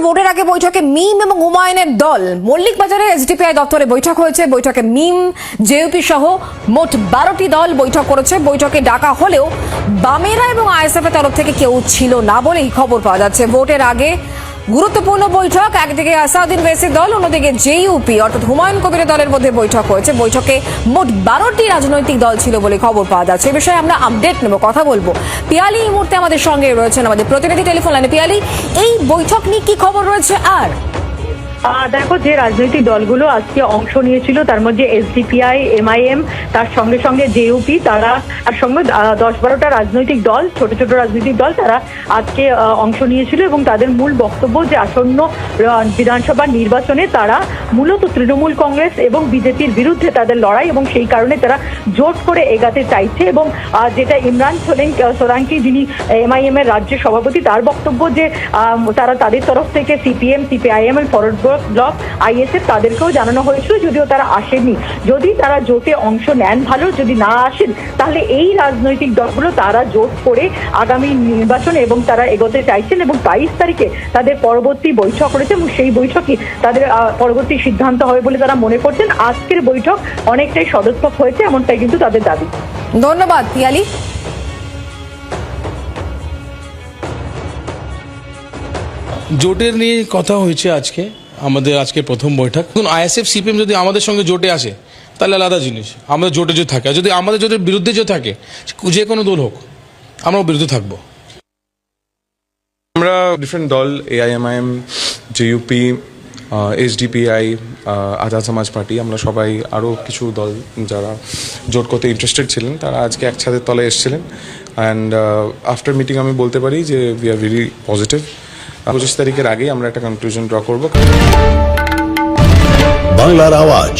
ভোটের আগে বৈঠকে মিম এবং হুমায়ুনের দল মল্লিক বাজারে এসডিপিআই দপ্তরে বৈঠক হয়েছে। বৈঠকে মিম, জেইউপি সহ মোট 12টি দল বৈঠক করেছে। বৈঠকে ডাকা হলেও বামেরা এবং আইএসএফ এর তরফ থেকে কেউ ছিল না বলেই খবর পাওয়া যাচ্ছে। ভোটের আগে গুরুত্বপূর্ণ বৈঠক, একদিকে আসাদুদ্দিন ওয়েসির দল, অন্যদিকে জেইউপি অর্থাৎ হুমায়ুন কবিরের দলের মধ্যে বৈঠক হয়েছে। বৈঠকে মোট 12টি রাজনৈতিক দল ছিল বলে খবর পাওয়া যাচ্ছে। এ বিষয়ে আমরা আপডেট নেব, কথা বলবো। পিয়ালি এই মুহূর্তে আমাদের সঙ্গে রয়েছেন, আমাদের প্রতিনিধি টেলিফোন লাইনে। পিয়ালি, এই বৈঠক নিয়ে কি খবর রয়েছে? আর দেখো, যে রাজনৈতিক দলগুলো আজকে অংশ নিয়েছিল তার মধ্যে এসডিপিআই, এমআইএম, তার সঙ্গে সঙ্গে জেইউপি, তারা আর সঙ্গে 10-12টা রাজনৈতিক দল, ছোট ছোট রাজনৈতিক দল, তারা আজকে অংশ নিয়েছিল এবং তাদের মূল বক্তব্য যে আসন্ন বিধানসভা নির্বাচনে তারা মূলত তৃণমূল কংগ্রেস এবং বিজেপির বিরুদ্ধে তাদের লড়াই এবং সেই কারণে তারা জোট করে এগাতে চাইছে। এবং যেটা ইমরান সোলাঙ্কি, যিনি এমআইএম এর রাজ্য সভাপতি, তার বক্তব্য যে তারা তাদের তরফ থেকে সিপিএম, সিপিআইএম এর ফরওয়ার্ড ব্লক, আইএসএফ তাদেরকেও জানানো হয়েছিল, যদিও তারা আসেনি। যদি তারা জোটে অংশ নেন ভালো, যদি না আসেন তাহলে এই রাজনৈতিক দলগুলো তারা জোট করে আগামী নির্বাচনে এবং তারা এগোতে চাইছেন। এবং 22 তারিখে তাদের পরবর্তী বৈঠক রয়েছে এবং সেই বৈঠকে তাদের পরবর্তী সিদ্ধান্ত হবে বলে তারা মনে করছেন। আজকের বৈঠক অনেকটাই সদর্থক হয়েছে, এমনটাই কিন্তু তাদের দাবি। ধন্যবাদ পিয়ালি। জোটের নিয়ে কথা হয়েছে আজকে, আমাদের আজকে প্রথম বৈঠক। এখন আইএসএফ সিপিএম যদি আমাদের সঙ্গে জোটে আসে তাহলে আলাদা জিনিস, আমাদের জোটে যদি থাকে, যদি আমাদের জোটের বিরুদ্ধে যে থাকে, যে কোনো দল হোক, আমরাও বিরুদ্ধে থাকবো। আমরা ডিফারেন্ট দল, এআইএমআইএম, জেইউপি, এসডিপিআই, আজাদ সমাজ পার্টি, আমরা সবাই আরও কিছু দল যারা জোট করতে ইন্টারেস্টেড ছিলেন তারা আজকে এক ছাদের তলে এসেছিলেন। অ্যান্ড আফটার মিটিং আমি বলতে পারি যে উই আর ভেরি পজিটিভ। 25 তারিখের আগেই আমরা একটা কনক্লুশন ড্র করব। বাংলার আওয়াজ।